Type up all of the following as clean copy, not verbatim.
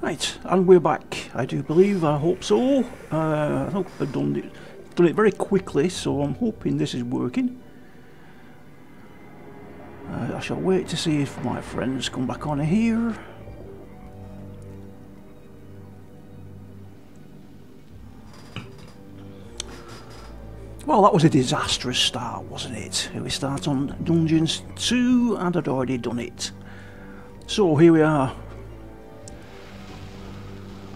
Right, and we're back. I do believe, I hope so. I hope I've done it very quickly, so I'm hoping this is working. I shall wait to see if my friends come back on here. Well, that was a disastrous start, wasn't it? We start on Dungeons 2 and I'd already done it. So here we are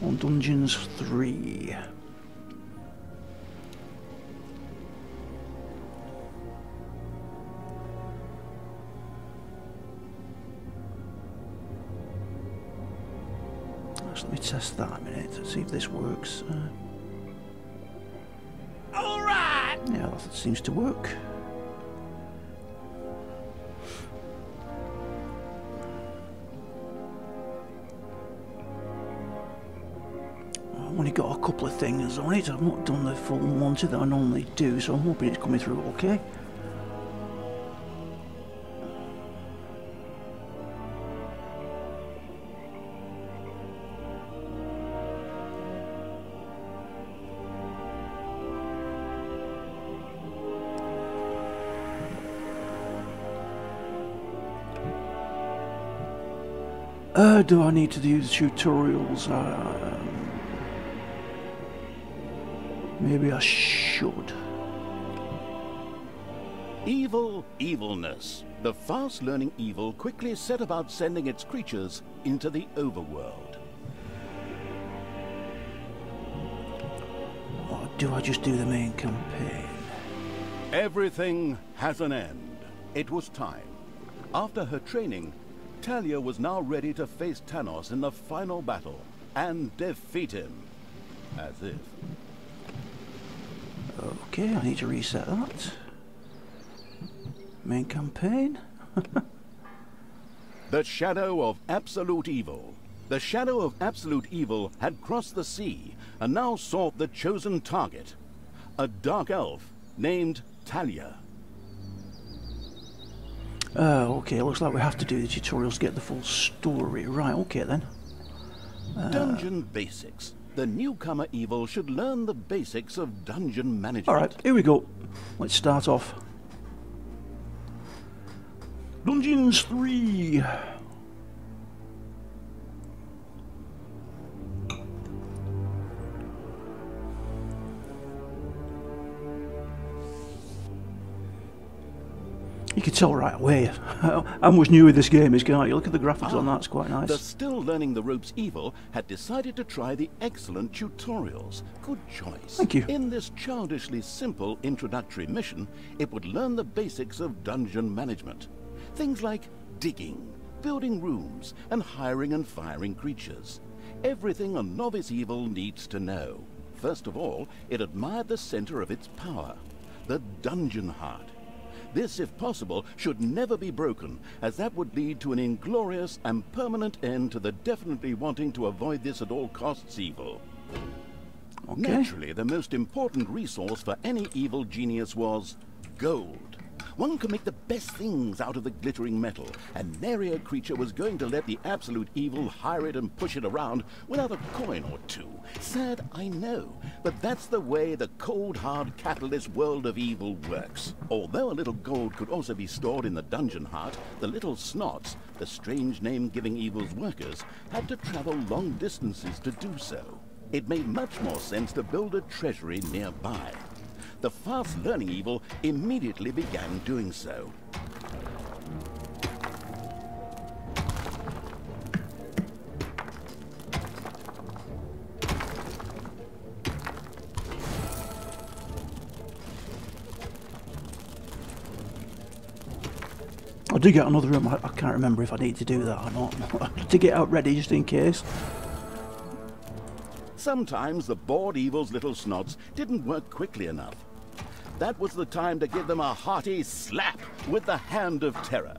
on Dungeons 3. Let me test that a minute and see if this works. Alright! Yeah, that seems to work. I've only got a couple of things on it. I've not done the full Monty that I normally do, so I'm hoping it's coming through okay. Do I need to do the tutorials? Maybe I should. Evil evilness. The fast-learning evil quickly set about sending its creatures into the overworld. Or do I just do the main campaign? Everything has an end. It was time. After her training, Talia was now ready to face Tanos in the final battle and defeat him. As if. Okay, I need to reset that. Main campaign. The shadow of absolute evil. The shadow of absolute evil had crossed the sea and now sought the chosen target. A dark elf named Talia. Okay, looks like we have to do the tutorials to get the full story. Right, okay then. Dungeon basics. The newcomer evil should learn the basics of dungeon management. Alright, here we go. Let's start off. Dungeons 3. You can tell right away how much newer this game is, can't you? Look at the graphics on that, it's quite nice. The still learning the ropes evil had decided to try the excellent tutorials. Good choice. Thank you. In this childishly simple introductory mission, it would learn the basics of dungeon management. Things like digging, building rooms, and hiring and firing creatures. Everything a novice evil needs to know. First of all, it admired the center of its power, the dungeon heart. This, if possible, should never be broken, as that would lead to an inglorious and permanent end to the definitely wanting to avoid this at all costs evil. Okay. Naturally, the most important resource for any evil genius was gold. One could make the best things out of the glittering metal, and nary a creature was going to let the absolute evil hire it and push it around without a coin or two. Sad, I know, but that's the way the cold, hard, capitalist world of evil works. Although a little gold could also be stored in the dungeon heart, the little snots, the strange name giving evil's workers, had to travel long distances to do so. It made much more sense to build a treasury nearby. The fast-learning evil immediately began doing so. I did get another room. I can't remember if I need to do that or not. To get out ready just in case. Sometimes the bored evil's little snots didn't work quickly enough. That was the time to give them a hearty slap with the hand of terror.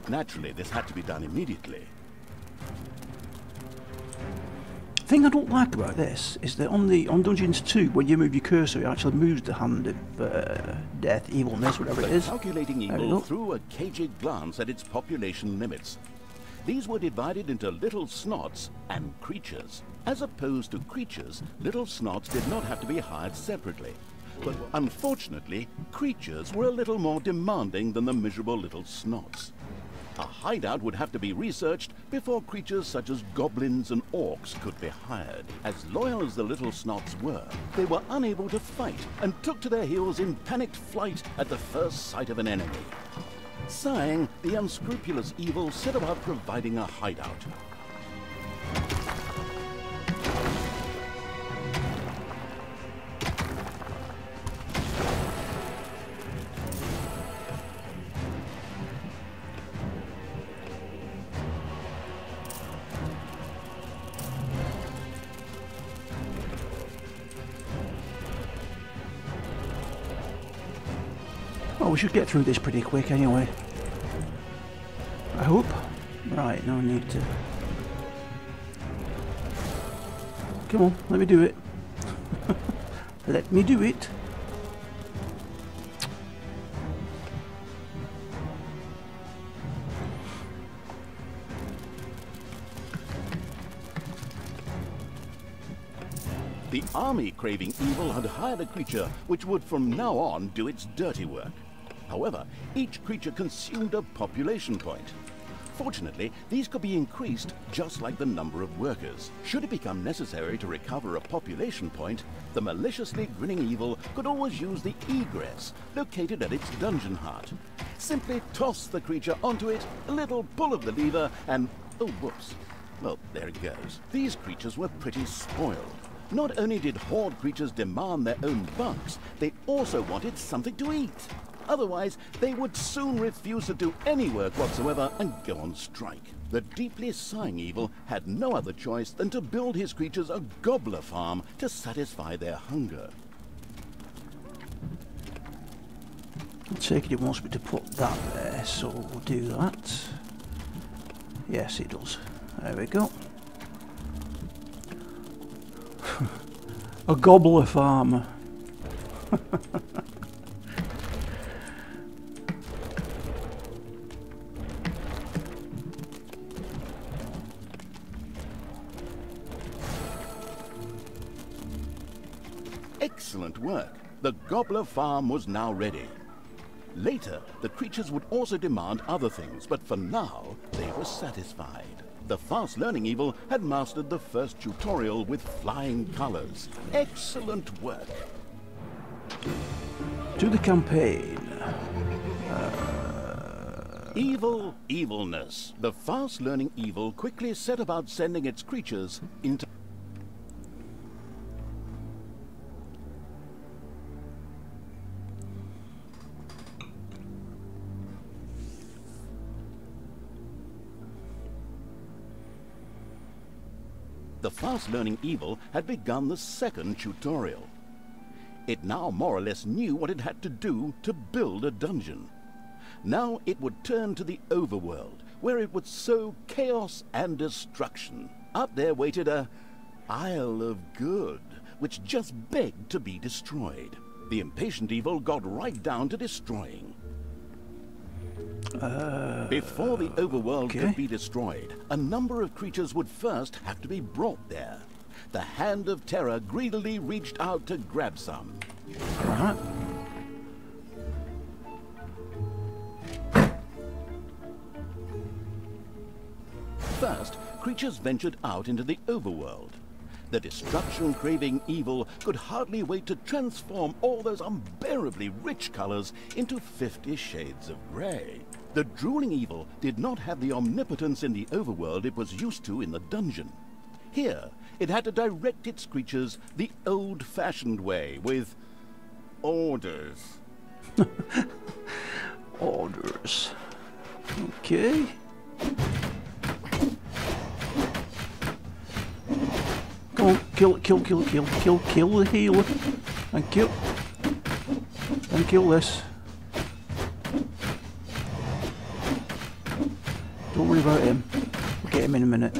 Naturally, this had to be done immediately. The thing I don't like about this is that on Dungeons 2, when you move your cursor, it actually moves the hand of death, evilness, whatever it is. Calculating evil threw a cagey glance at its population limits. these were divided into little snots and creatures. As opposed to creatures, little snots did not have to be hired separately. But unfortunately, creatures were a little more demanding than the miserable little snots. A hideout would have to be researched before creatures such as goblins and orcs could be hired. As loyal as the little snots were, they were unable to fight and took to their heels in panicked flight at the first sight of an enemy. Sighing, the unscrupulous evil set about providing a hideout. Well, we should get through this pretty quick anyway. I hope. Right, no need to. Come on, let me do it. Let me do it. The army-craving evil had hired a creature which would from now on do its dirty work. However, each creature consumed a population point. Fortunately, these could be increased just like the number of workers. Should it become necessary to recover a population point, the maliciously grinning evil could always use the egress located at its dungeon heart. Simply toss the creature onto it, a little pull of the lever, and oh whoops. Well, there it goes. These creatures were pretty spoiled. Not only did horde creatures demand their own bunks, they also wanted something to eat. Otherwise, they would soon refuse to do any work whatsoever and go on strike. The deeply sighing evil had no other choice than to build his creatures a gobbler farm to satisfy their hunger. I take it it wants me to put that there, so we'll do that. Yes, it does. There we go. A gobbler farm. Excellent work. The gobbler farm was now ready. Later, the creatures would also demand other things, but for now, they were satisfied. The fast-learning evil had mastered the first tutorial with flying colors. Excellent work. To the campaign. Evil, evilness. The fast-learning evil quickly set about sending its creatures into... The fast-learning evil had begun the second tutorial. It now more or less knew what it had to do to build a dungeon. Now it would turn to the overworld, where it would sow chaos and destruction. Up there waited a Isle of Good, which just begged to be destroyed. The impatient evil got right down to destroying. Before the overworld could be destroyed, a number of creatures would first have to be brought there. The Hand of Terror greedily reached out to grab some. Alright. First, creatures ventured out into the overworld. The destruction-craving evil could hardly wait to transform all those unbearably rich colors into 50 shades of gray. The drooling evil did not have the omnipotence in the overworld it was used to in the dungeon. Here, it had to direct its creatures the old-fashioned way, with orders. Orders. Okay. Come on, kill the healer. Thank you. And kill this. Don't worry about him. We'll get him in a minute.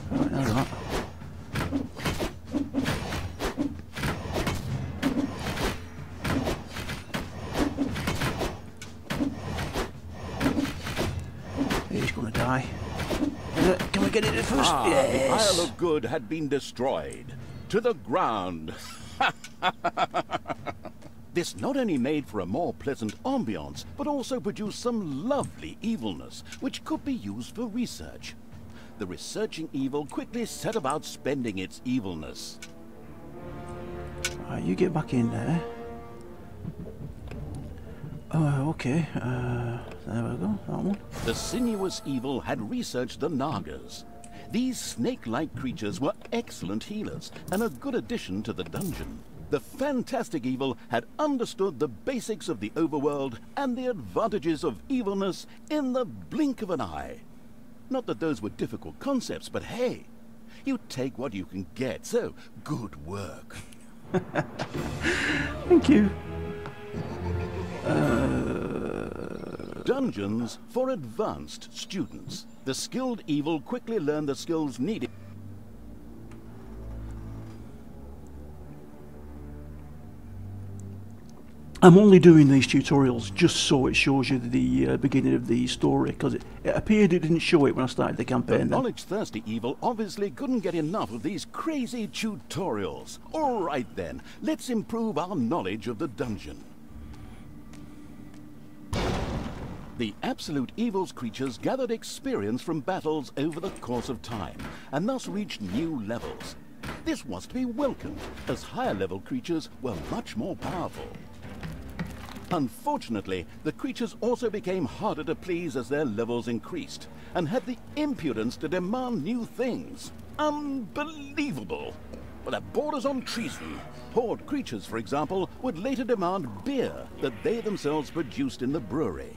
Right, now that. first. The Yes. Isle of Good had been destroyed. To the ground. This not only made for a more pleasant ambiance, but also produced some lovely evilness, which could be used for research. The researching evil quickly set about spending its evilness. Right, you get back in there. Oh, okay. There we go, that one. The sinuous evil had researched the Nagas. These snake-like creatures were excellent healers and a good addition to the dungeon. The fantastic evil had understood the basics of the overworld and the advantages of evilness in the blink of an eye. Not that those were difficult concepts, but hey, you take what you can get, so good work. Thank you. Dungeons for advanced students. The skilled evil quickly learned the skills needed. I'm only doing these tutorials just so it shows you the beginning of the story, because it appeared it didn't show it when I started the The campaign. Then. knowledge-thirsty evil obviously couldn't get enough of these crazy tutorials. All right then, let's improve our knowledge of the dungeon. The Absolute Evil's creatures gathered experience from battles over the course of time, and thus reached new levels. This was to be welcomed, as higher-level creatures were much more powerful. Unfortunately, the creatures also became harder to please as their levels increased, and had the impudence to demand new things. Unbelievable! But that borders on treason. Horde creatures, for example, would later demand beer that they themselves produced in the brewery.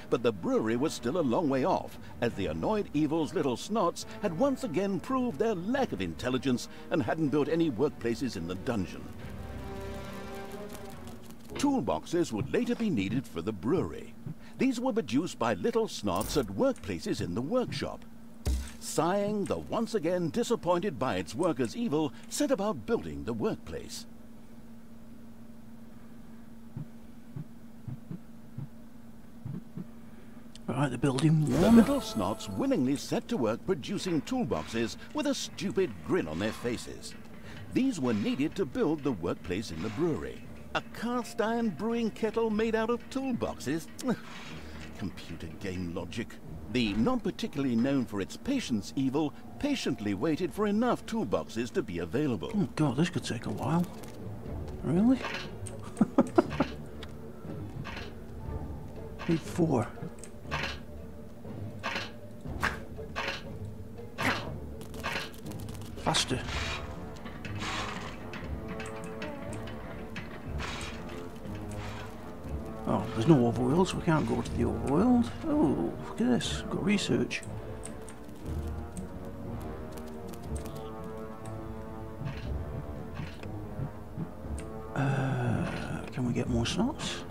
But the brewery was still a long way off, as the annoyed evil's little snots had once again proved their lack of intelligence and hadn't built any workplaces in the dungeon. Toolboxes would later be needed for the brewery. These were produced by little snots at workplaces in the workshop. Sighing, the once again disappointed by its workers' evil, set about building the workplace. Right, the building The one. little snots willingly set to work producing toolboxes with a stupid grin on their faces. These were needed to build the workplace in the brewery. A cast iron brewing kettle made out of toolboxes? Computer game logic. The not particularly known for its patience evil patiently waited for enough toolboxes to be available. Oh god, this could take a while. Really? Need 4. Faster. Oh, there's no overworld, so we can't go to the overworld. Oh, look at this. Got research. Can we get more slots?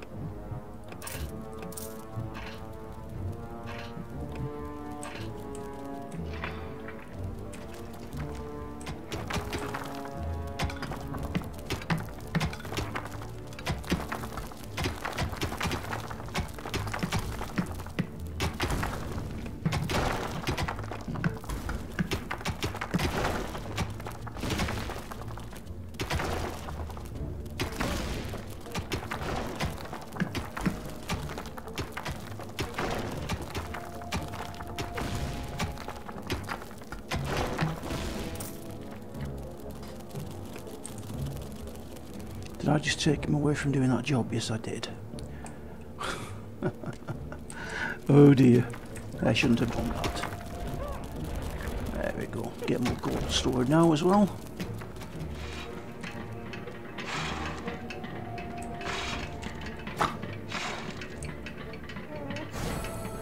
Did I just take him away from doing that job? Yes, I did. Oh dear. I shouldn't have done that. There we go. Get more gold stored now as well.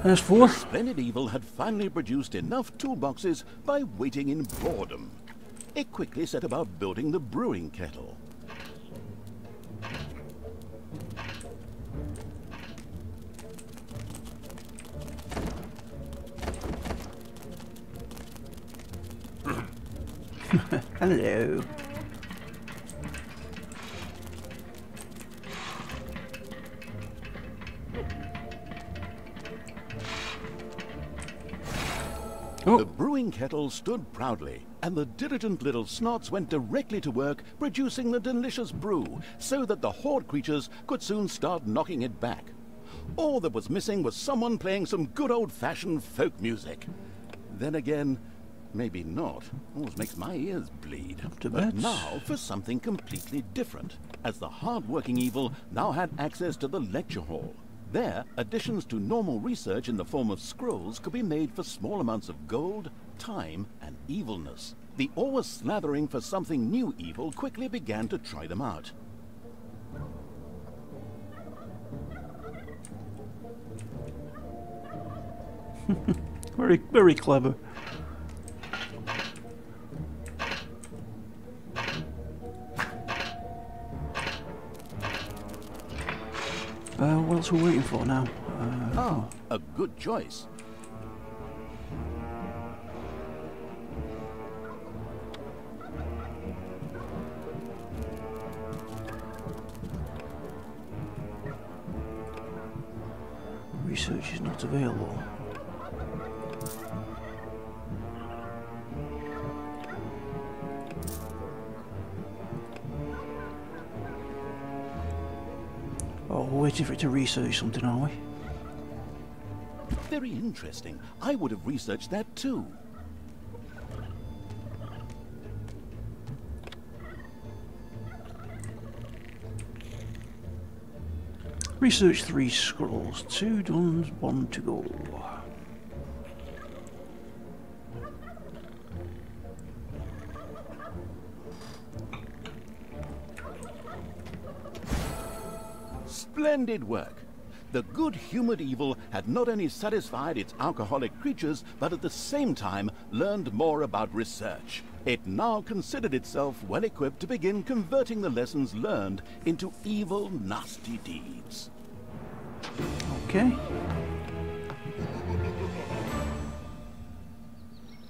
There's 4. Splendid Evil had finally produced enough toolboxes by waiting in boredom. It quickly set about building the brewing kettle. Hello. The brewing kettle stood proudly, and the diligent little snots went directly to work producing the delicious brew, so that the horde creatures could soon start knocking it back. All that was missing was someone playing some good old-fashioned folk music. Then again, maybe not. Always makes my ears bleed. But now for something completely different, as the hard-working evil now had access to the lecture hall. There, additions to normal research in the form of scrolls could be made for small amounts of gold, time, and evilness. The always slathering for something new evil quickly began to try them out. Very, very clever. What else are we waiting for now? A good choice. Research is not available. Oh, we're waiting for it to research something, are we? Very interesting. I would have researched that too. Research 3 scrolls. 2 done, 1 to go. Splendid work. The good-humored evil had not only satisfied its alcoholic creatures, but at the same time learned more about research. It now considered itself well-equipped to begin converting the lessons learned into evil, nasty deeds. Okay.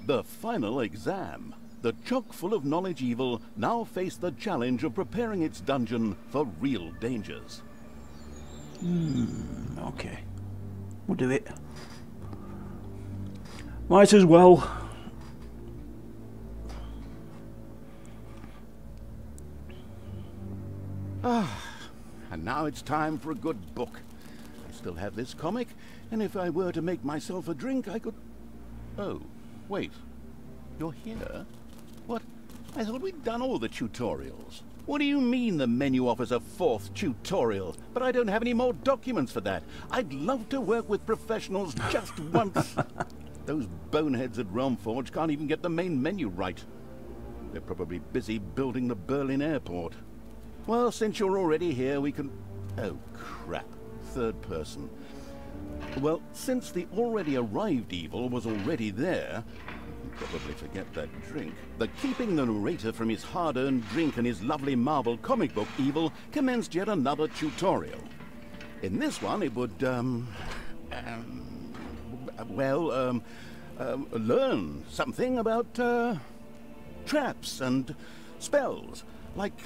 The final exam. The chock-full of knowledge evil now faced the challenge of preparing its dungeon for real dangers. Okay. We'll do it. Might as well. And now it's time for a good book. I still have this comic, and if I were to make myself a drink, I could... Oh, wait. You're here? What? I thought we'd done all the tutorials. What do you mean the menu offers a 4th tutorial? But I don't have any more documents for that. I'd love to work with professionals just once. Those boneheads at Realmforge can't even get the main menu right. They're probably busy building the Berlin airport. Well, since you're already here, we can... Oh, crap. 3rd person. Well, since the already arrived evil was already there... Probably forget that drink. The keeping the narrator from his hard-earned drink and his lovely Marvel comic book evil commenced yet another tutorial. In this one, it would, learn something about, traps and spells, like,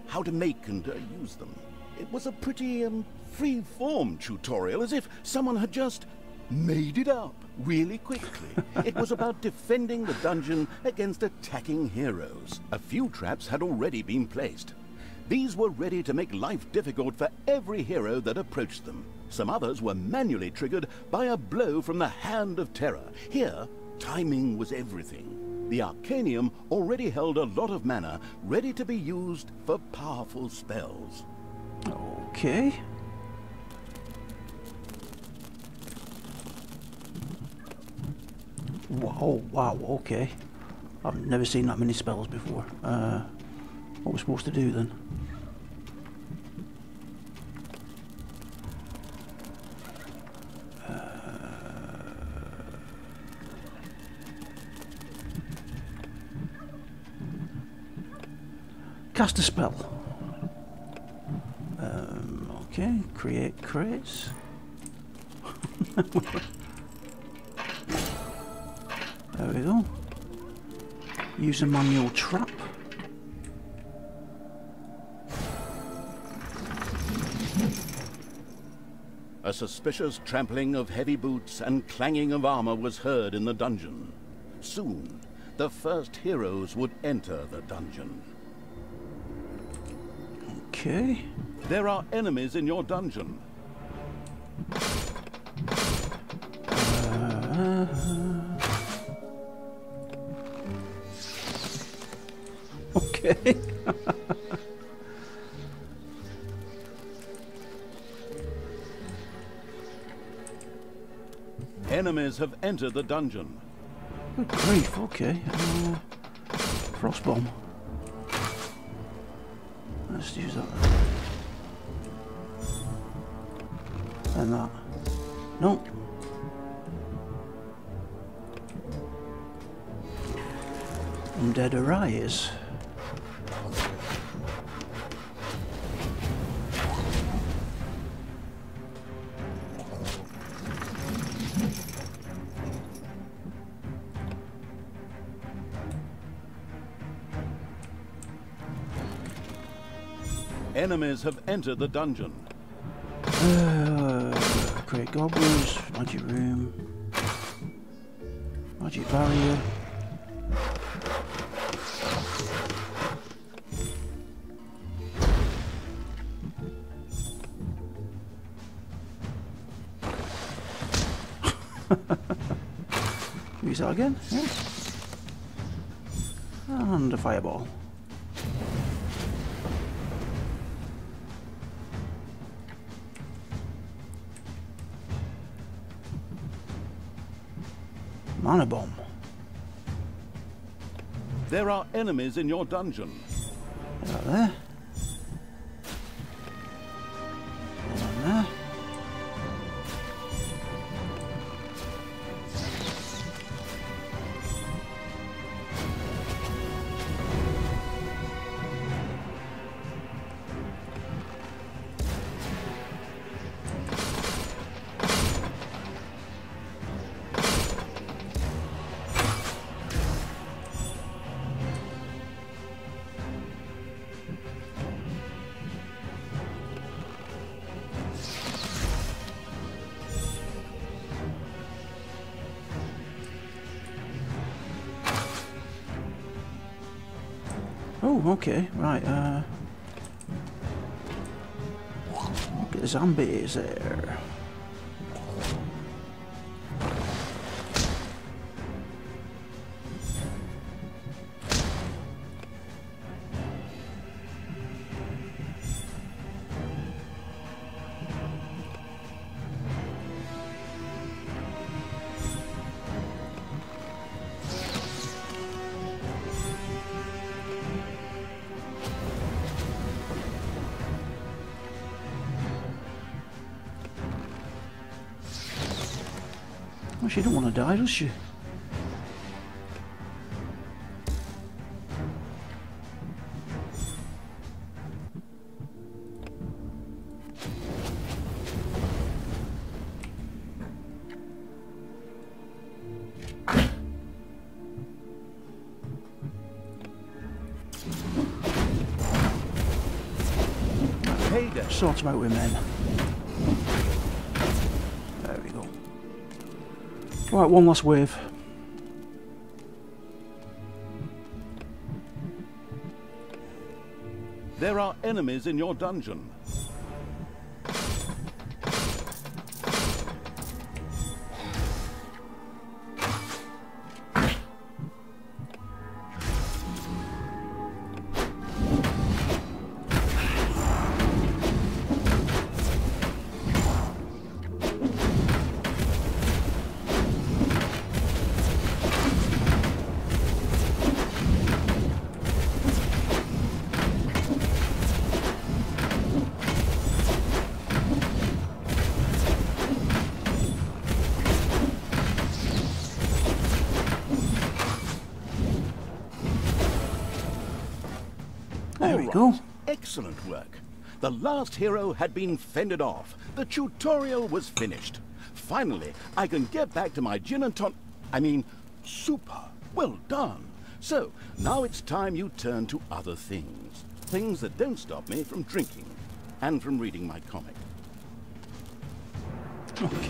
how to make and use them. It was a pretty, free-form tutorial, as if someone had just made it up really quickly. It was about defending the dungeon against attacking heroes. A few traps had already been placed. These were ready to make life difficult for every hero that approached them. Some others were manually triggered by a blow from the Hand of Terror. Here, timing was everything. The Arcanium already held a lot of mana ready to be used for powerful spells. Okay. Oh, wow, okay. I've never seen that many spells before. What we're supposed to do then? Cast a spell. Okay, create crates. There we go. Use a manual trap. A suspicious trampling of heavy boots and clanging of armor was heard in the dungeon. soon. The first heroes would enter the dungeon. Okay. There are enemies in your dungeon. Okay. Enemies have entered the dungeon. Good grief, okay. Frost bomb. Let's use that. And that. Nope. Undead Arise. Enemies have entered the dungeon. Great Goblins, Magic Room, Magic Barrier. Use that again, yeah. And a fireball. Mana bomb. There are enemies in your dungeon. Is that there? And there. Oh, okay, right, look at the zombies there. Well, she don't want to die, does she? Hey there. Sort them out with men. There we go. Right, one last wave. There are enemies in your dungeon. There we go. Excellent work. The last hero had been fended off. The tutorial was finished. Finally, I can get back to my gin and super. Well done. So, now it's time you turn to other things. Things that don't stop me from drinking and from reading my comic. Okay.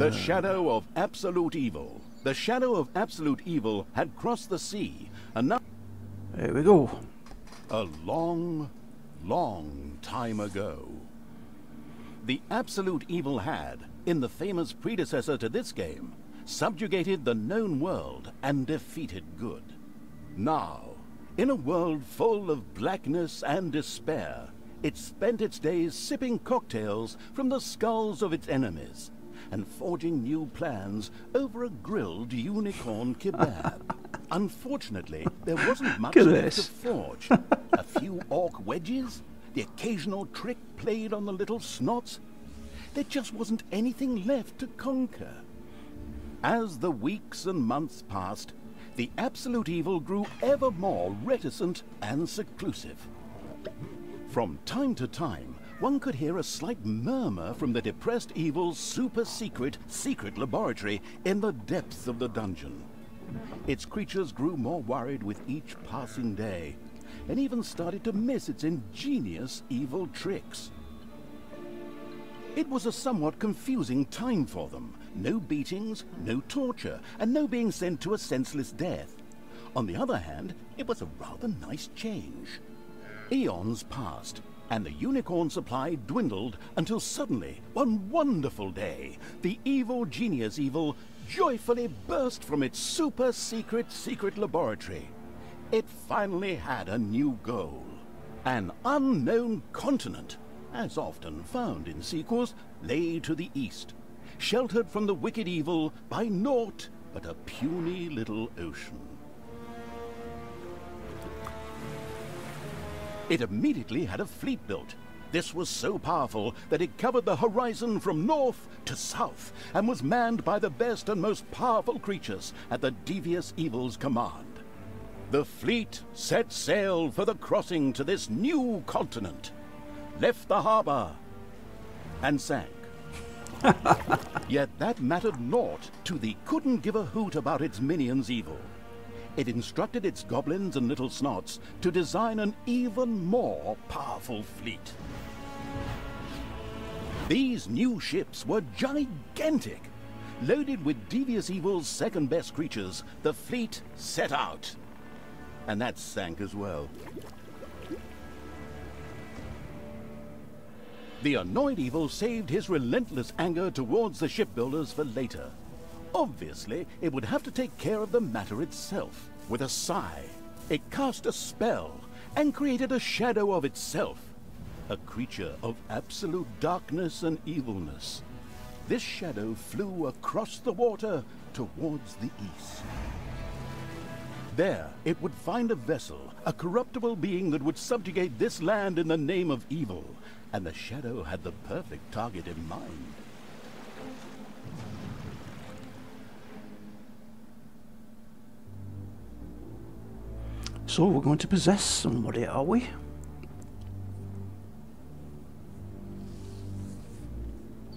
The shadow of absolute evil. The shadow of absolute evil had crossed the sea, and now... There we go. A long, long time ago. The absolute evil had, in the famous predecessor to this game, subjugated the known world and defeated good. Now, in a world full of blackness and despair, it spent its days sipping cocktails from the skulls of its enemies and forging new plans over a grilled unicorn kebab. Unfortunately, there wasn't much left to forge. A few orc wedges, the occasional trick played on the little snots. There just wasn't anything left to conquer. As the weeks and months passed, the absolute evil grew ever more reticent and seclusive. From time to time, one could hear a slight murmur from the depressed evil's super-secret laboratory in the depths of the dungeon. Its creatures grew more worried with each passing day, and even started to miss its ingenious evil tricks. It was a somewhat confusing time for them. No beatings, no torture, and no being sent to a senseless death. On the other hand, it was a rather nice change. Eons passed, and the unicorn supply dwindled until suddenly, one wonderful day, the evil genius evil joyfully burst from its super-secret laboratory. It finally had a new goal. An unknown continent, as often found in sequels, lay to the east, sheltered from the wicked evil by naught but a puny little ocean. It immediately had a fleet built. This was so powerful that it covered the horizon from north to south and was manned by the best and most powerful creatures at the devious evil's command. The fleet set sail for the crossing to this new continent, left the harbor, and sank. Yet that mattered naught to the couldn't give a hoot about its minions evil. It instructed its goblins and little snots to design an even more powerful fleet. These new ships were gigantic. Loaded with devious evil's second-best creatures, the fleet set out. And that sank as well. The annoyed evil saved his relentless anger towards the shipbuilders for later. Obviously, it would have to take care of the matter itself. With a sigh, it cast a spell and created a shadow of itself, a creature of absolute darkness and evilness. This shadow flew across the water towards the east. There, it would find a vessel, a corruptible being that would subjugate this land in the name of evil, and the shadow had the perfect target in mind. So we're going to possess somebody, are we?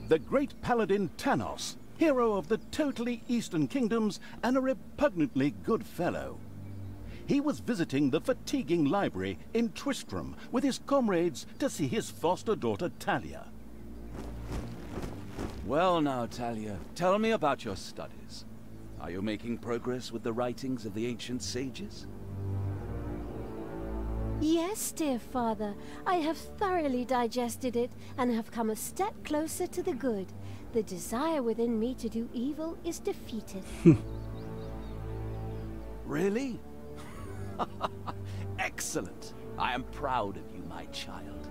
The great paladin Tanos, hero of the totally Eastern Kingdoms and a repugnantly good fellow. He was visiting the fatiguing library in Twistram with his comrades to see his foster daughter Talia. Well now, Talia, tell me about your studies. Are you making progress with the writings of the ancient sages? Yes, dear father. I have thoroughly digested it and have come a step closer to the good. The desire within me to do evil is defeated. Really? Excellent. I am proud of you, my child.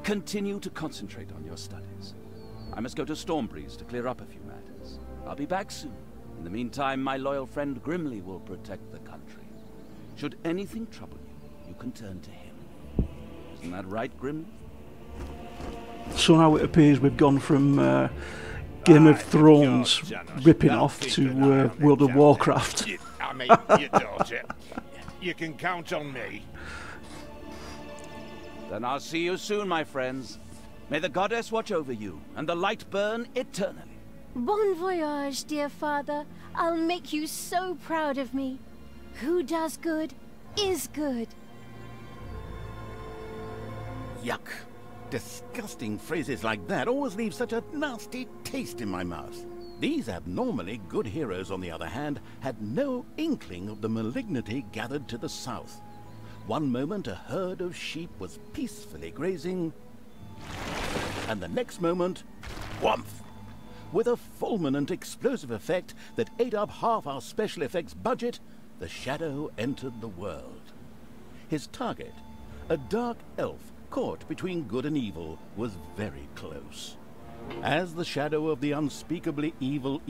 Continue to concentrate on your studies. I must go to Stormbreeze to clear up a few matters. I'll be back soon. In the meantime, my loyal friend Grimly will protect the country. Should anything trouble you, you can turn to him. Isn't that right, Grimly? So now it appears we've gone from Game of Thrones ripping off to World of Warcraft. I mean, your daughter. You can count on me. Then I'll see you soon, my friends. May the goddess watch over you, and the light burn eternally. Bon voyage, dear father. I'll make you so proud of me. Who does good is good. Yuck. Disgusting phrases like that always leave such a nasty taste in my mouth. These abnormally good heroes, on the other hand, had no inkling of the malignity gathered to the south. One moment a herd of sheep was peacefully grazing, and the next moment, whumph! With a fulminant explosive effect that ate up half our special effects budget, the Shadow entered the world. His target, a dark elf caught between good and evil, was very close. As the shadow of the unspeakably evil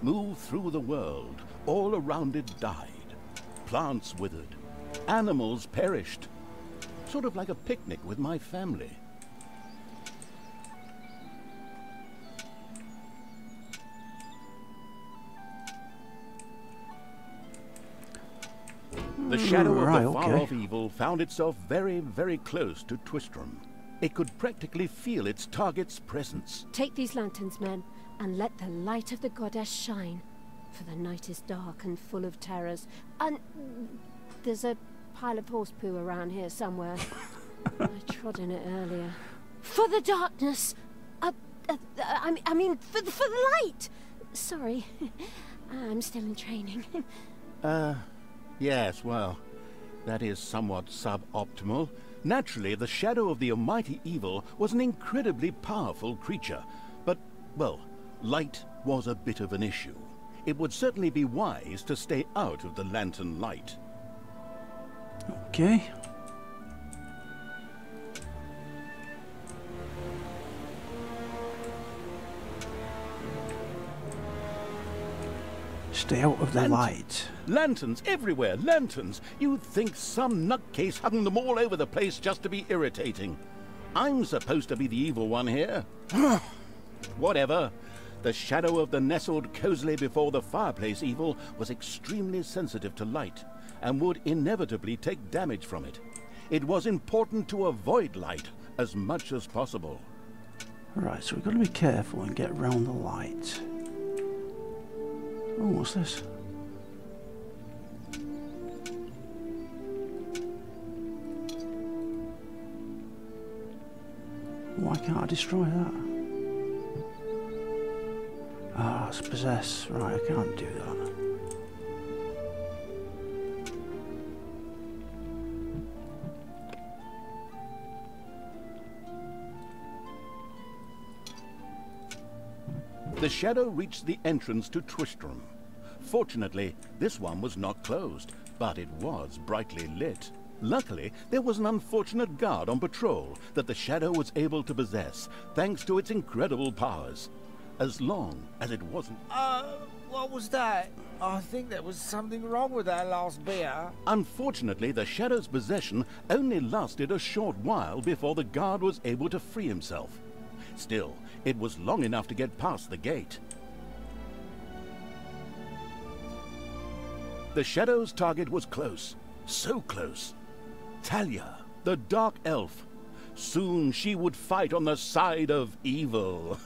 moved through the world, all around it died. Plants withered. Animals perished. Sort of like a picnic with my family. The shadow of the far-off evil found itself very, very close to Twistram. It could practically feel its target's presence. Take these lanterns, men, and let the light of the goddess shine. For the night is dark and full of terrors. And there's a pile of horse poo around here somewhere. I trod in it earlier. For the darkness! I mean, for the light! Sorry, I'm still in training. Yes, well, that is somewhat suboptimal. Naturally, the shadow of the almighty evil was an incredibly powerful creature, but, well, light was a bit of an issue. It would certainly be wise to stay out of the lantern light. Okay. Stay out of the light. Lanterns everywhere, lanterns! You'd think some nutcase hung them all over the place just to be irritating. I'm supposed to be the evil one here. Whatever. The shadow of the nestled cozily before the fireplace evil was extremely sensitive to light, and would inevitably take damage from it. It was important to avoid light as much as possible. Right, so we've got to be careful and get round the light. Oh, what's this? Why can't I destroy that? Ah, it's possess. Right, I can't do that. The shadow reached the entrance to Twistram. Fortunately, this one was not closed, but it was brightly lit. Luckily, there was an unfortunate guard on patrol that the shadow was able to possess, thanks to its incredible powers. As long as it wasn't... What was that? I think there was something wrong with that last beer. Unfortunately, the shadow's possession only lasted a short while before the guard was able to free himself. Still, it was long enough to get past the gate. The shadow's target was close, so close. Talia, the dark elf. Soon she would fight on the side of evil.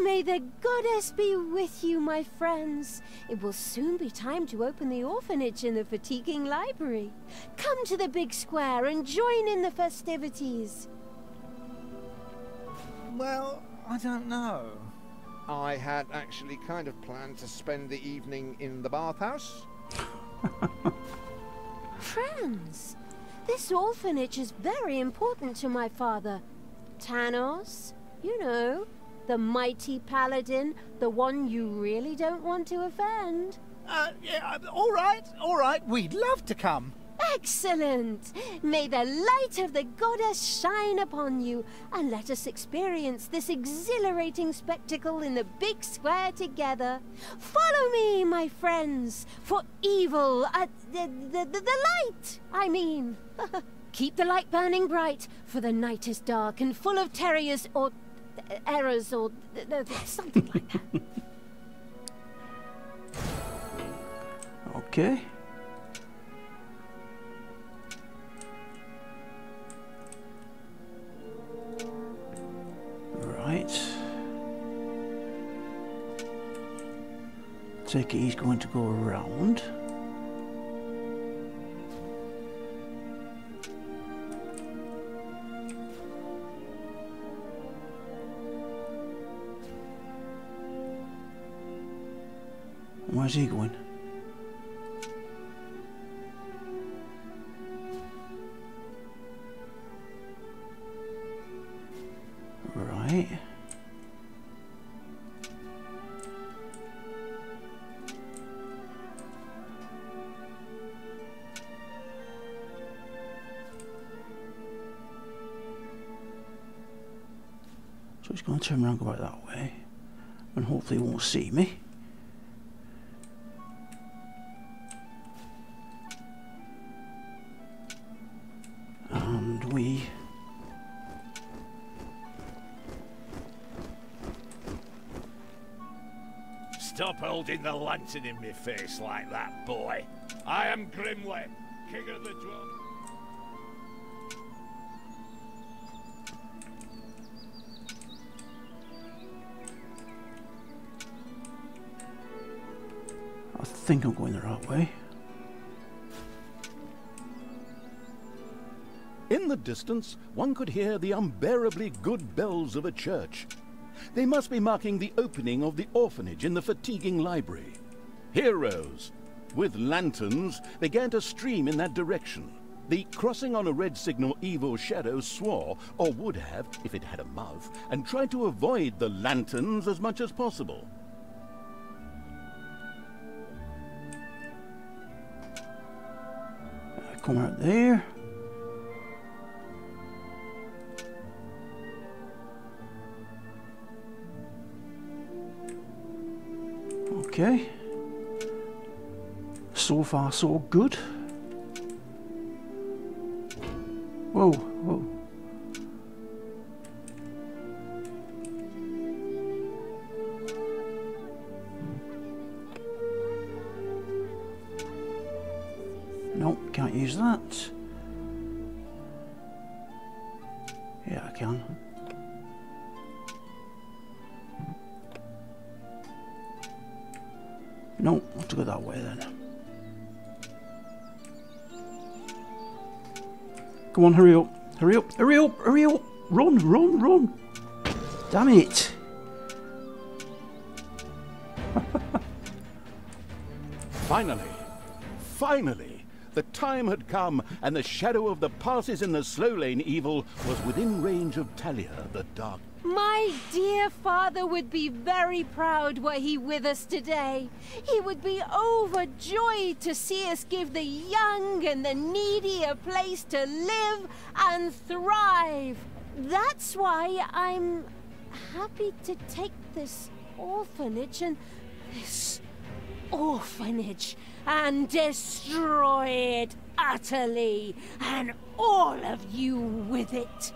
May the goddess be with you, my friends. It will soon be time to open the orphanage in the fatiguing library. Come to the big square and join in the festivities. Well, I don't know. I had actually kind of planned to spend the evening in the bathhouse. Friends, this orphanage is very important to my father. Tanos, you know, the mighty paladin, the one you really don't want to offend. Yeah, all right, we'd love to come. Excellent! May the light of the goddess shine upon you, and let us experience this exhilarating spectacle in the big square together. Follow me, my friends, for evil, the light, I mean. Keep the light burning bright, for the night is dark and full of terrors or errors or something like that. Okay. Right. Take it he's going to go around. Where's he going? Right. So he's going to turn around and go out that way, and hopefully he won't see me. And we... Stop holding the lantern in my face like that, boy. I am Grimly, king of the dwarves. I think I'm going the right way. In the distance, one could hear the unbearably good bells of a church. They must be marking the opening of the orphanage in the fatiguing library. Heroes, with lanterns, began to stream in that direction. The crossing on a red signal evil shadow swore, or would have, if it had a mouth, and tried to avoid the lanterns as much as possible. Come out there. Okay. So far, so good. Whoa, whoa. Nope, can't use that. Yeah, I can. No, I'll have to go that way then. Come on, hurry up. Hurry up, hurry up, hurry up. Run, run, run. Damn it. Finally, the time had come, and the shadow of the passes in the slow lane evil was within range of Talia, the dark. My dear father would be very proud were he with us today. He would be overjoyed to see us give the young and the needy a place to live and thrive. That's why I'm happy to take this orphanage and destroy it utterly, and all of you with it.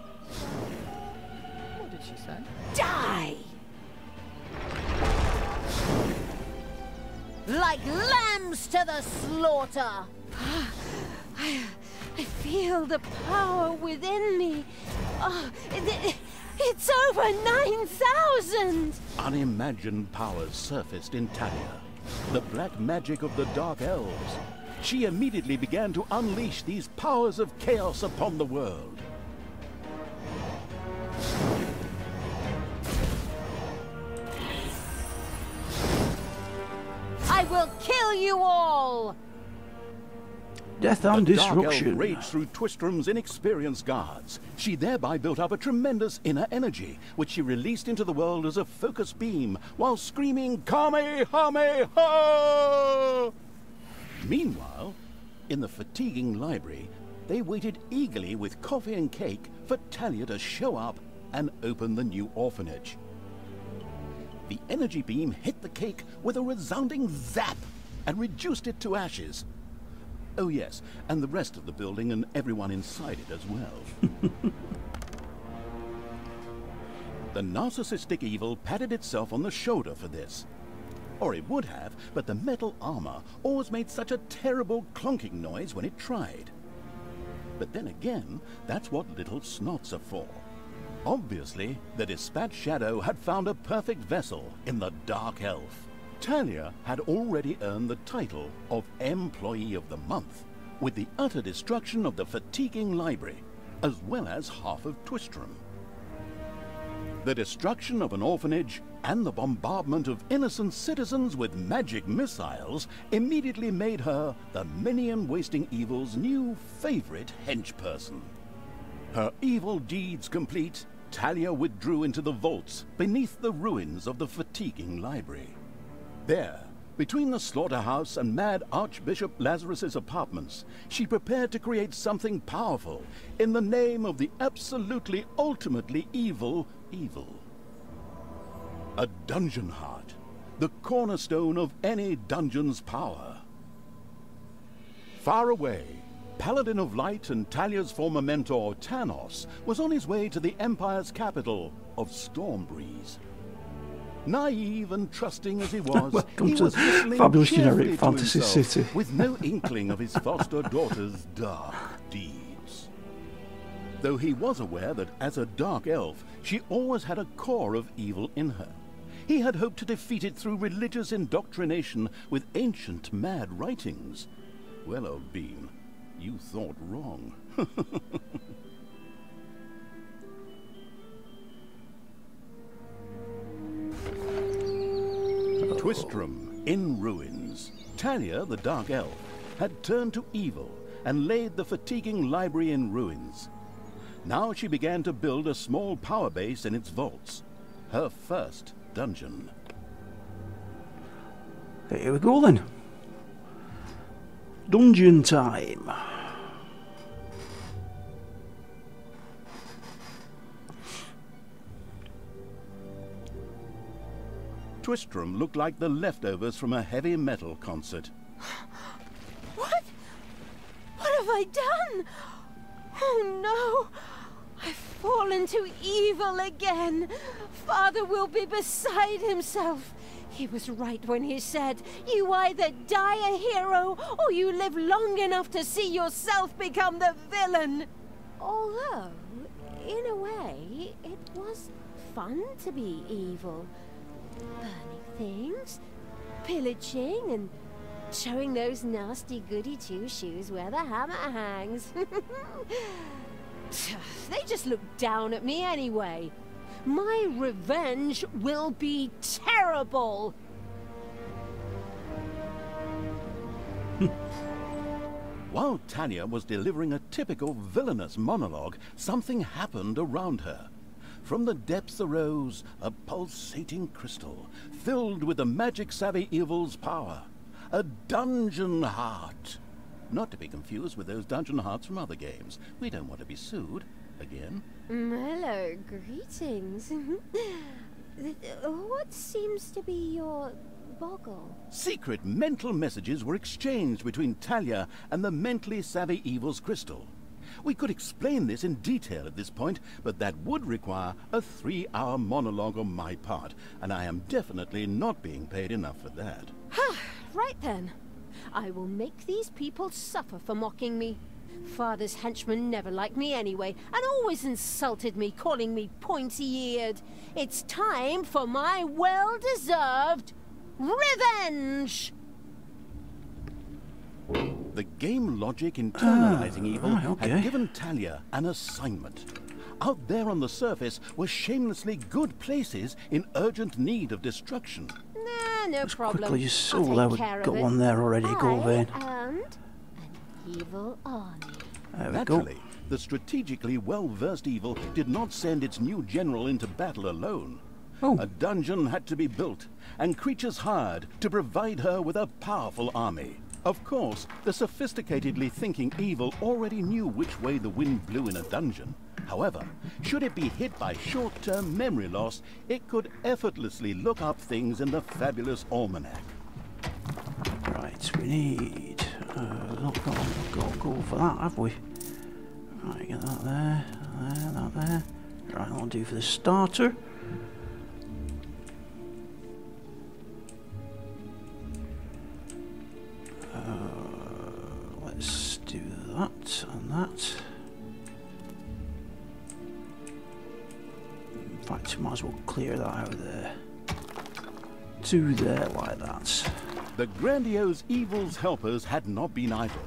What did she say? Die! Like lambs to the slaughter! I feel the power within me. Oh, it's over 9,000! Unimagined powers surfaced in Talia. The black magic of the Dark Elves. She immediately began to unleash these powers of chaos upon the world. I will kill you all! Death and The Dark Elf destruction. raged through Twistrom's inexperienced guards. She thereby built up a tremendous inner energy, which she released into the world as a focus beam, while screaming Kamehameha! Meanwhile, in the fatiguing library, they waited eagerly with coffee and cake for Talia to show up and open the new orphanage. The energy beam hit the cake with a resounding zap and reduced it to ashes. Oh yes, and the rest of the building and everyone inside it as well. The narcissistic evil patted itself on the shoulder for this. Or it would have, but the metal armor always made such a terrible clonking noise when it tried. But then again, that's what little snots are for. Obviously, the Dispatch Shadow had found a perfect vessel in the Dark Elf. Talia had already earned the title of Employee of the Month, with the utter destruction of the fatiguing library, as well as half of Twistrom. The destruction of an orphanage and the bombardment of innocent citizens with magic missiles immediately made her the minion-wasting evil's new favorite henchperson. Her evil deeds complete, Talia withdrew into the vaults beneath the ruins of the fatiguing library. There, between the slaughterhouse and Mad Archbishop Lazarus's apartments, she prepared to create something powerful in the name of the absolutely ultimately evil evil. A dungeon heart, the cornerstone of any dungeon's power. Far away, Paladin of Light and Talia's former mentor, Tanos, was on his way to the Empire's capital of Stormbreeze. Naive and trusting as he was, Welcome he to was whistling Fabulous cheerfully Generic to Fantasy himself, City. with no inkling of his foster daughter's dark deeds. Though he was aware that as a dark elf, she always had a core of evil in her. He had hoped to defeat it through religious indoctrination with ancient mad writings. Well, old bean, you thought wrong. Twistram in ruins. Talia, the Dark Elf, had turned to evil and laid the fatiguing library in ruins. Now she began to build a small power base in its vaults. Her first dungeon. Here we go then. Dungeon time. Twistram looked like the leftovers from a heavy metal concert. What? What have I done? Oh no! I've fallen to evil again. Father will be beside himself. He was right when he said, you either die a hero or you live long enough to see yourself become the villain. Although, in a way, it was fun to be evil. Burning things, pillaging, and showing those nasty goody two-shoes where the hammer hangs. They just look down at me anyway. My revenge will be terrible. While Talia was delivering a typical villainous monologue, something happened around her. From the depths arose a pulsating crystal, filled with the magic-savvy evil's power. A dungeon heart. Not to be confused with those dungeon hearts from other games. We don't want to be sued again. Hello, greetings. What seems to be your boggle? Secret mental messages were exchanged between Talia and the mentally savvy evil's crystal. We could explain this in detail at this point, but that would require a 3-hour monologue on my part, and I am definitely not being paid enough for that. Right then. I will make these people suffer for mocking me. Father's henchmen never liked me anyway, and always insulted me, calling me pointy-eared. It's time for my well-deserved revenge! The game logic internalizing evil okay. had given Talia an assignment. Out there on the surface were shamelessly good places in urgent need of destruction. Nah, no problem. Quickly, just I'll there take we care got of it. one there already. Go then. And an evil army. There we Naturally, go. the strategically well-versed evil did not send its new general into battle alone. Oh. A dungeon had to be built, and creatures hired to provide her with a powerful army. Of course, the sophisticatedly thinking evil already knew which way the wind blew in a dungeon. However, should it be hit by short-term memory loss, it could effortlessly look up things in the fabulous almanac. Right, we need... not got to go for that, have we? Right, get that there, that there. Right, that'll do for the starter. Let's do that and that. In fact, might as well clear that out there. To there, like that. The grandiose evil's helpers had not been idle.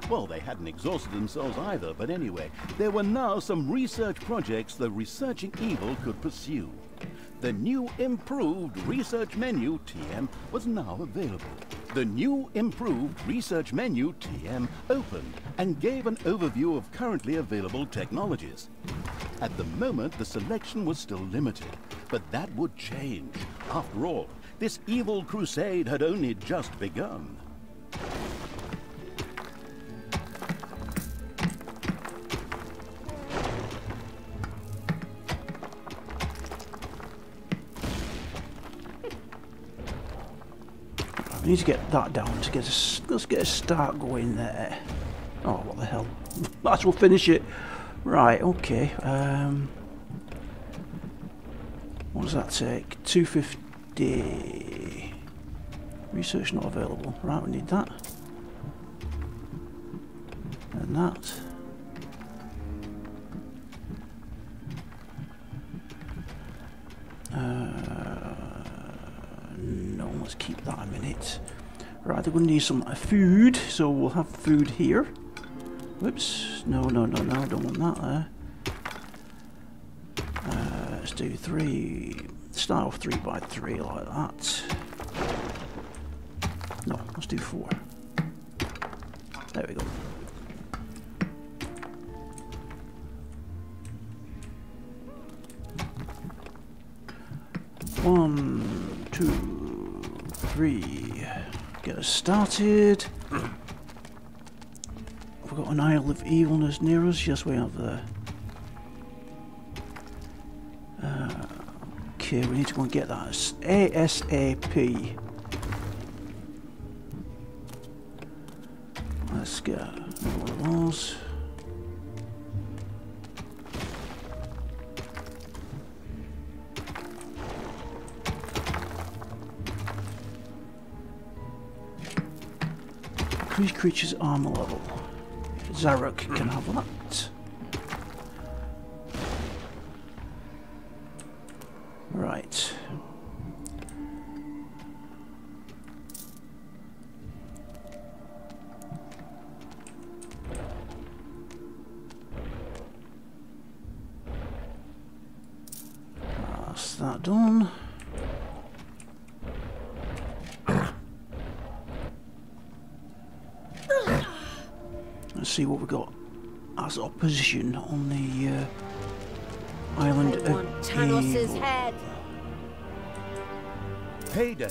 Well, they hadn't exhausted themselves either, but anyway, there were now some research projects the researching evil could pursue. The new improved research menu TM was now available. The new improved research menu TM opened and gave an overview of currently available technologies. At the moment, the selection was still limited, but that would change. After all, this evil crusade had only just begun. I need to get that down to let's get a start going there. Oh, what the hell. Might as well finish it. Right, okay. What does that take? 250. Research not available. Right, we need that. And that. No, let's keep that a minute. Right, we're going to need some food, so we'll have food here. Whoops, no, don't want that there. Let's do 3, start off 3 by 3 like that. No, let's do 4. There we go. One, 2, 3. Get us started. We've got an Isle of Evilness near us. Yes, we have there. Okay, we need to go and get that ASAP. Let's get one of those. Increase creature's armor level. Zarok can have that. Right. That's that done. Let's see what we got as opposition on the island of Tanos's head. Payday.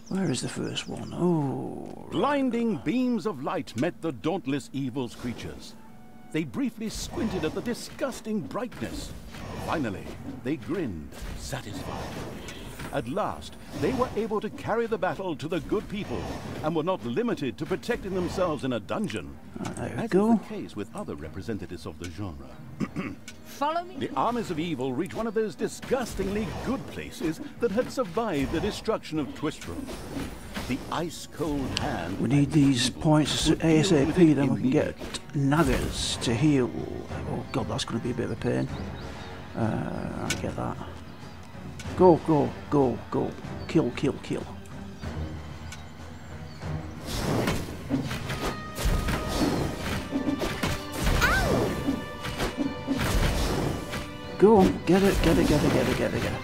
Where is the first one? Oh. Blinding beams of light met the dauntless evil's creatures. They briefly squinted at the disgusting brightness. Finally, they grinned, satisfied. At last, they were able to carry the battle to the good people and were not limited to protecting themselves in a dungeon. There we As go. is the case with other representatives of the genre. Follow me. The armies of evil reached one of those disgustingly good places that had survived the destruction of Twistrum. The ice-cold hand... We need these points ASAP, then we can get Nagas to heal. Oh god, that's going to be a bit of a pain. I get that. Go, go, go, go. Kill, kill, kill. Go, get it, get it, get it, get it, get it, get it.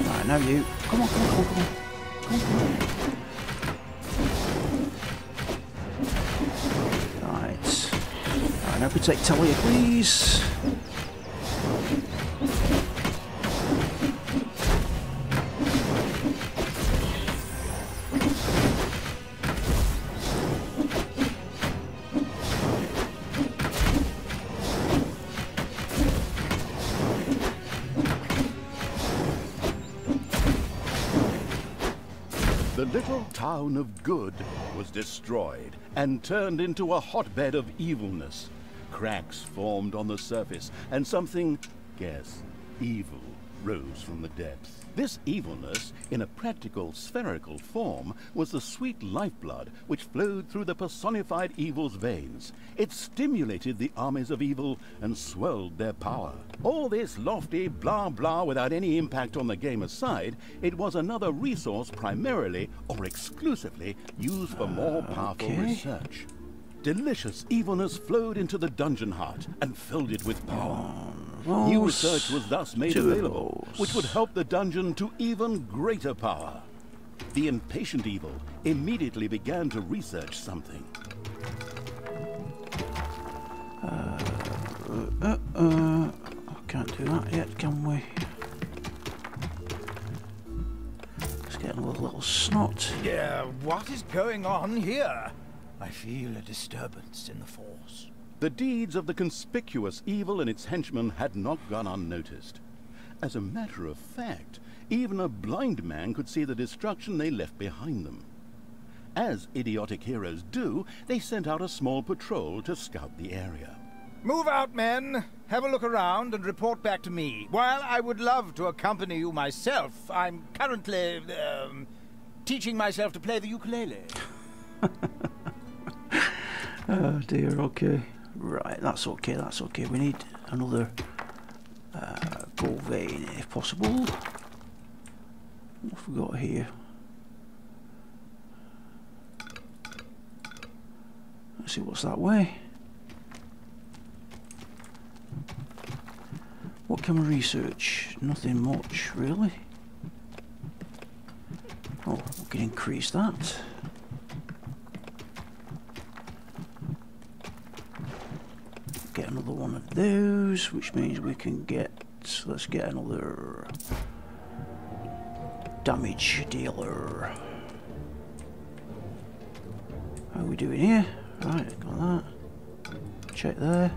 Right, now you. Come on, come on, come on, come on. Come on, come on. Right. Right, now protect Talia, please. The little town of Good was destroyed and turned into a hotbed of evilness. Cracks formed on the surface, and something, guess, evil, rose from the depths. This evilness, in a practical spherical form, was the sweet lifeblood which flowed through the personified evil's veins. It stimulated the armies of evil and swelled their power. All this lofty blah blah without any impact on the game aside, it was another resource primarily or exclusively used for more powerful research. Delicious evilness flowed into the dungeon heart and filled it with power. New research was thus made available, which would help the dungeon to even greater power. The impatient evil immediately began to research something. Can't do that yet, can we? Let's get another little snot. Yeah, what is going on here? I feel a disturbance in the force. The deeds of the conspicuous evil and its henchmen had not gone unnoticed. As a matter of fact, even a blind man could see the destruction they left behind them. As idiotic heroes do, they sent out a small patrol to scout the area. Move out, men. Have a look around and report back to me. While I would love to accompany you myself, I'm currently, teaching myself to play the ukulele. Oh dear, okay. Right, that's okay, that's okay. We need another gold vein if possible. What have we got here? Let's see what's that way. What can we research? Nothing much, really. Oh, we can increase that. Get another one of those, which means we can get, let's get another damage dealer. How are we doing here? Right, got that. Check there.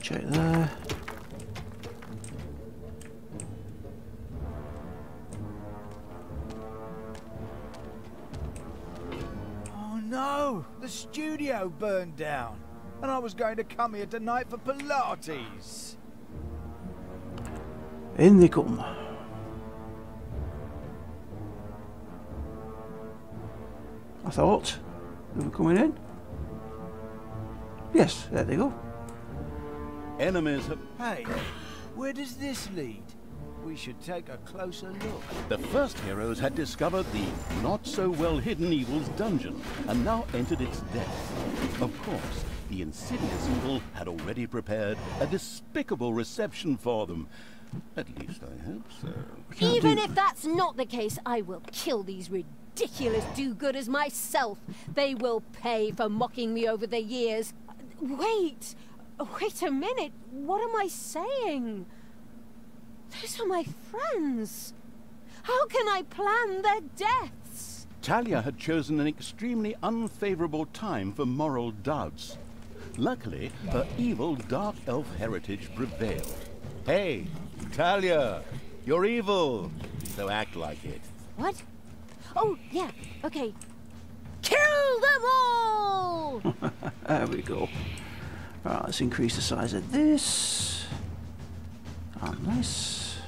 Check there. No, the studio burned down, and I was going to come here tonight for Pilates. In they come. I thought they were coming in. Yes, there they go. Enemies have... Hey, where does this lead? We should take a closer look. The first heroes had discovered the not-so-well-hidden evil's dungeon, and now entered its depths. Of course, the insidious evil had already prepared a despicable reception for them. At least I hope so. Even if that's not the case, I will kill these ridiculous do-gooders myself. They will pay for mocking me over the years. Wait a minute. What am I saying? Those are my friends. How can I plan their deaths? Talia had chosen an extremely unfavorable time for moral doubts. Luckily, her evil dark elf heritage prevailed. Hey, Talia, you're evil, so act like it. What? Oh, yeah, okay. Kill them all! There we go. Right, let's increase the size of this. And this.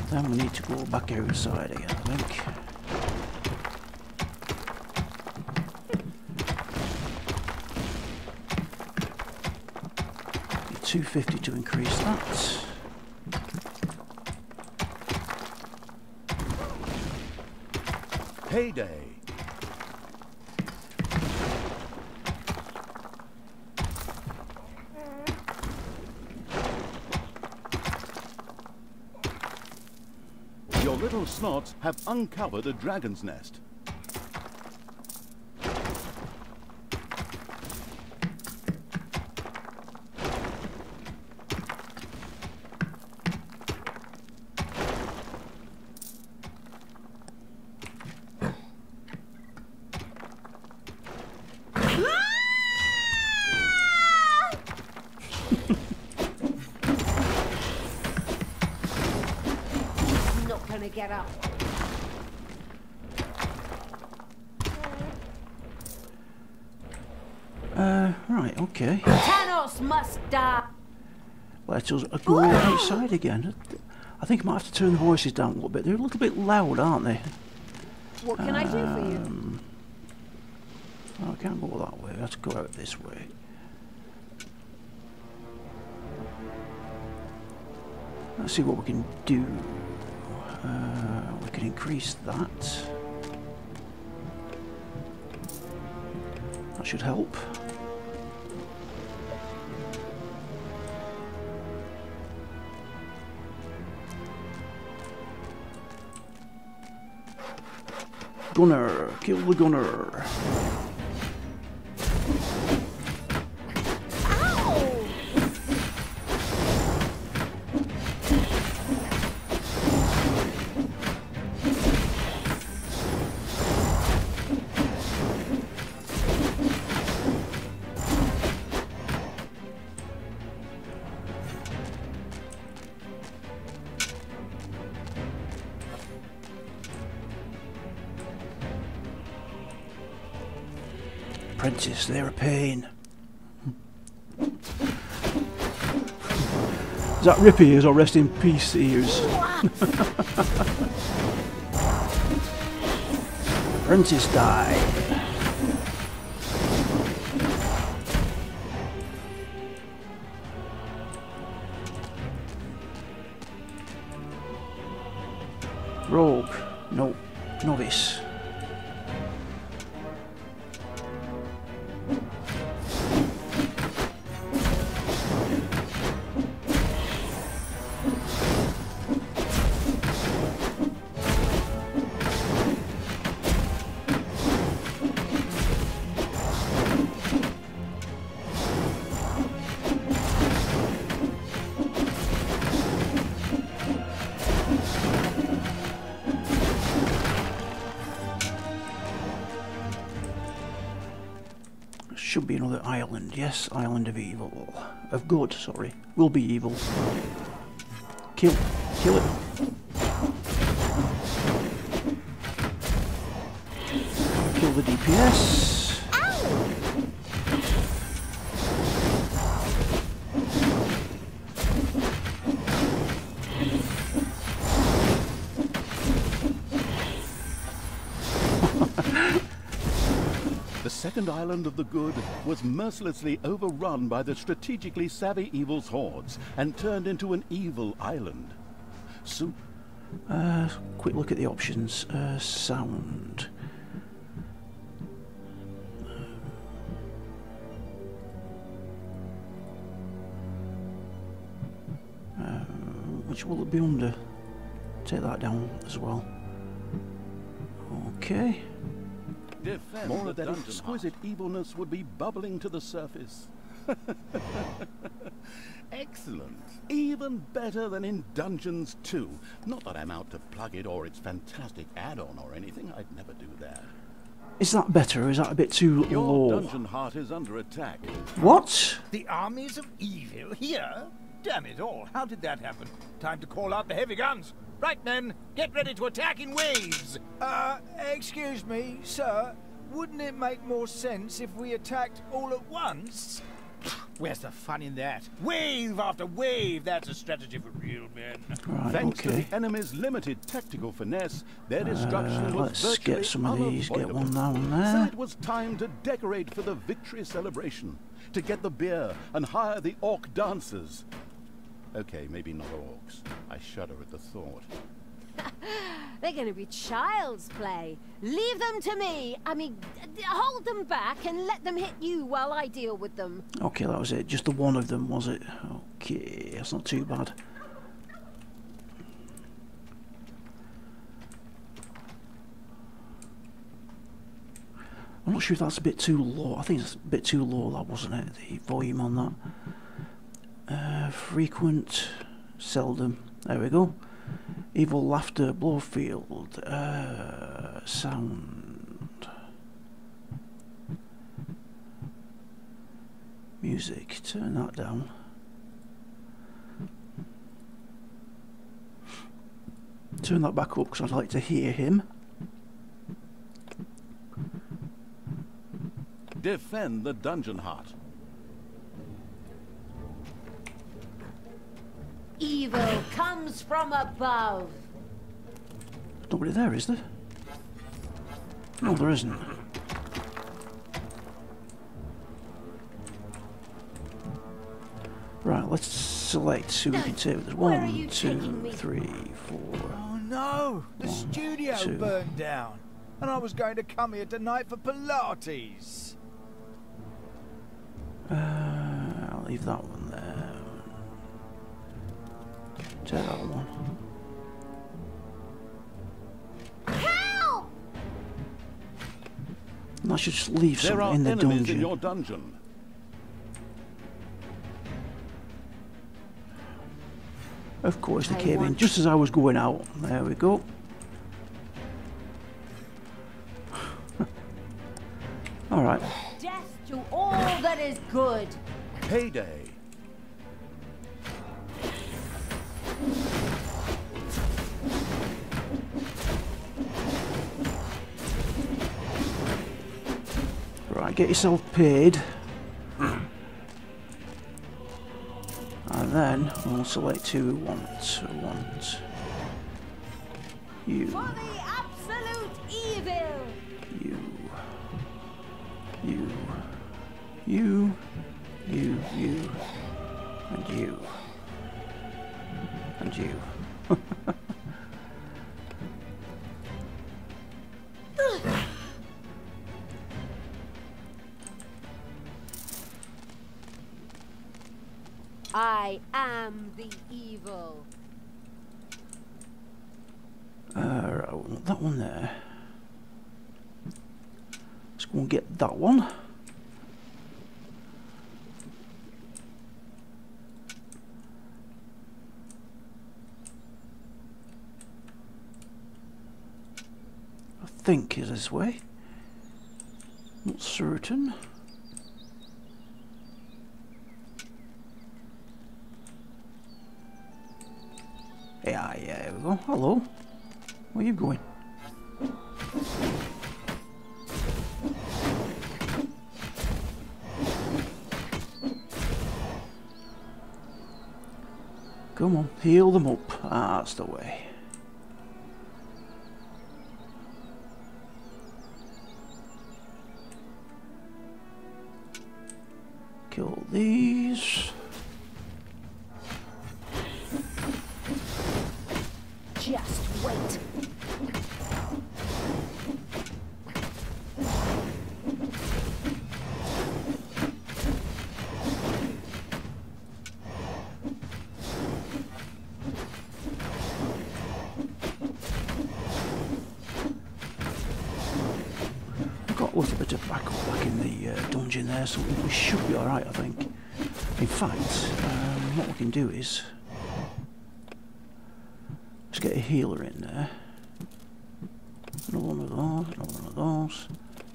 Then we need to go back outside again, I think. 250 to increase that. Payday. Your little snots have uncovered a dragon's nest. Get up. Right, okay. Thanos must die. Let us go outside again. I think I might have to turn the voices down a little bit. They're a little bit loud, aren't they? What can I do for you? Oh, I can't go that way. Let's go out this way. Let's see what we can do. We can increase that. That should help. Gunner, kill the gunner. Apprentice, they're a pain. Is that Rip ears or rest in peace ears? Apprentice die. Rogue, no, novice. Should be another island. Yes, island of evil. Of good, sorry. Will be evil. Kill it. Kill the DPS. The second island of the good was mercilessly overrun by the strategically savvy evil's hordes and turned into an evil island. Soon. Quick look at the options. Sound. Which will it be under? Take that down as well. Okay. More of that exquisite evilness would be bubbling to the surface. Excellent. Even better than in Dungeons 2. Not that I'm out to plug it or its fantastic add-on or anything. I'd never do that. Is that better or is that a bit too Your low? dungeon heart is under attack. What? The armies of evil here? Damn it all, how did that happen? Time to call out the heavy guns. Right, men, get ready to attack in waves. Excuse me, sir. Wouldn't it make more sense if we attacked all at once? Where's the fun in that? Wave after wave, that's a strategy for real men. Right, Thanks to okay. the enemy's limited tactical finesse, their destruction was Let's virtually get some of these, get one unavoidable. down So there. it was time to decorate for the victory celebration, to get the beer and hire the orc dancers. Okay, maybe not orcs. I shudder at the thought. They're going to be child's play. Leave them to me. I mean, hold them back and let them hit you while I deal with them. Okay, that was it. Just the one of them, was it? Okay, that's not too bad. I'm not sure if that's a bit too low. I think it's a bit too low, that wasn't it? The volume on that. Frequent, seldom. There we go. Evil laughter, Blowfield, sound, music. Turn that down. Turn that back up because I'd like to hear him. Defend the dungeon heart. Evil comes from above. There's nobody there, is there? No, there isn't. Right, let's select who we can take. There's Where are 1, you 2, taking me? 3, 4. Oh no! The studio 2. burned down. And I was going to come here tonight for Pilates. I'll leave that one there. Take that one. Help! And I should just leave There some are in the enemies dungeon. in your dungeon. Of course, they I came in want- just as I was going out. There we go. Alright. Death to all that is good. Payday. Right, get yourself paid. And then we'll select who we want. We want you, For the absolute evil. you, you, you, you, you, and you, and you. I am the evil. Right, I want that one there. Let's go and get that one. I think is this way. Not certain. Yeah, here we go. Hello. Where are you going? Come on, heal them up. Ah, that's the way. Kill these. Just wait. Got a little bit of backup back in the dungeon there, so we should be alright, I think. In fact, what we can do is let's get a healer in there. Another one of those, another one of those.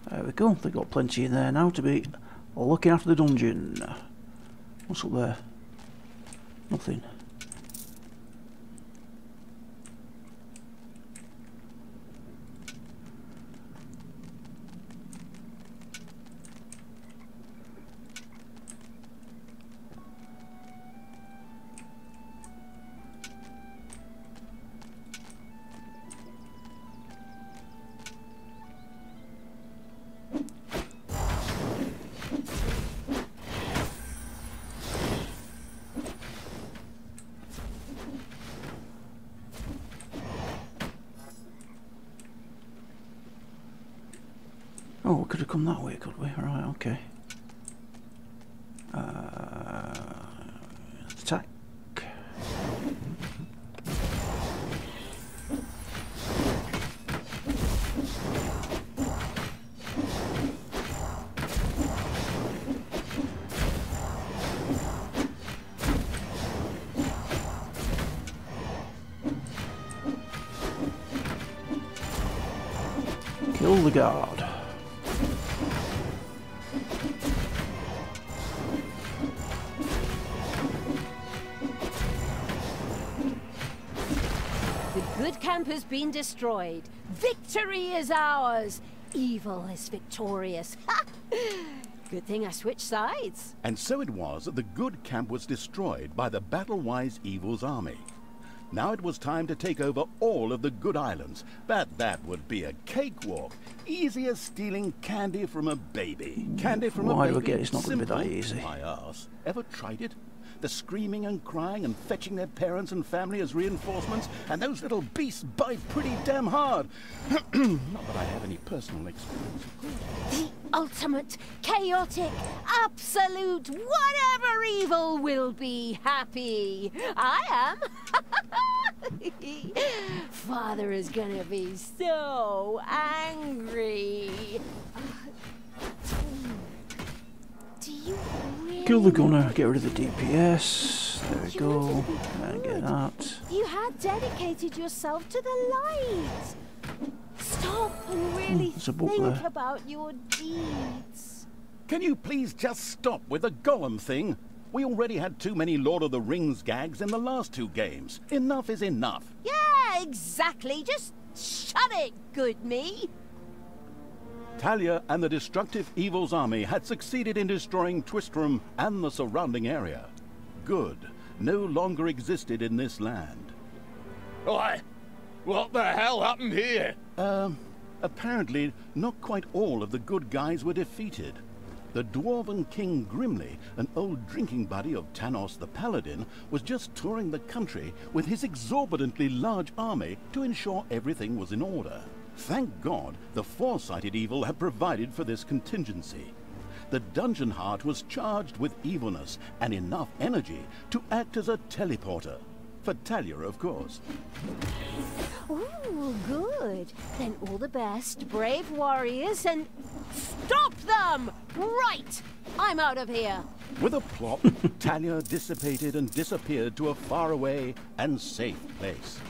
There we go, they've got plenty in there now to be looking after the dungeon. What's up there? Nothing. Oh, we could have come that way, could we? Right, okay. Attack. Kill the guard. The good camp has been destroyed. Victory is ours. Evil is victorious. Ha! Good thing I switched sides. And so it was that the good camp was destroyed by the battle-wise evil's army. Now it was time to take over all of the good islands, but that would be a cakewalk. Easy as stealing candy from a baby. Candy from a baby? Why do I get it's not going to be that Simple. easy? My arse. Ever tried it? The screaming and crying and fetching their parents and family as reinforcements, and those little beasts bite pretty damn hard. Not that I have any personal experience. The ultimate, chaotic, absolute, whatever evil will be happy. I am. Father is gonna be so angry. Do you really Kill the gunner, get rid of the DPS. There we go. And get that. You had dedicated yourself to the light. Stop and really there's a book think there. about your deeds. Can you please just stop with the golem thing? We already had too many Lord of the Rings gags in the last 2 games. Enough is enough. Yeah, exactly. Just shut it, good me. Talia and the destructive evil's army had succeeded in destroying Twistram and the surrounding area. Good no longer existed in this land. Why? What the hell happened here? Apparently not quite all of the good guys were defeated. The dwarven king Grimly, an old drinking buddy of Tanos the Paladin, was just touring the country with his exorbitantly large army to ensure everything was in order. Thank God the foresighted evil had provided for this contingency. The Dungeon Heart was charged with evilness and enough energy to act as a teleporter. For Talia, of course. Ooh, good. Then all the best, brave warriors, and stop them! Right! I'm out of here. With a plop, Talia dissipated and disappeared to a faraway and safe place.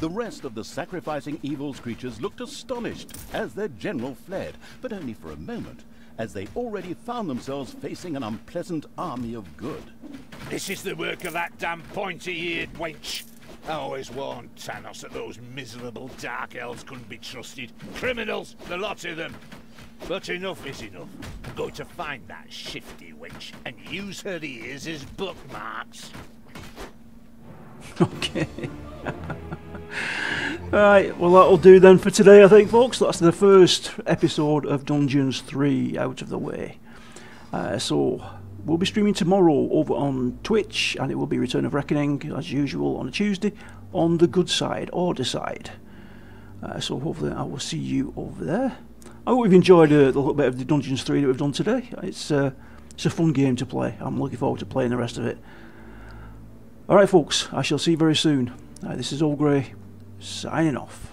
The rest of the sacrificing evil's creatures looked astonished as their general fled, but only for a moment, as they already found themselves facing an unpleasant army of good. This is the work of that damn pointy-eared wench. I always warned Tanos that those miserable dark elves couldn't be trusted. Criminals, the lot of them. But enough is enough. I'm going to find that shifty wench and use her ears as bookmarks. Okay. Alright, well that'll do then for today, I think, folks. That's the first episode of Dungeons 3 out of the way. So we'll be streaming tomorrow over on Twitch, and it will be Return of Reckoning as usual on a Tuesday on the good side, order side. So hopefully I will see you over there. I hope you've enjoyed a little bit of the Dungeons 3 that we've done today. It's a fun game to play. I'm looking forward to playing the rest of it. Alright folks, I shall see you very soon. This is All Grey, signing off.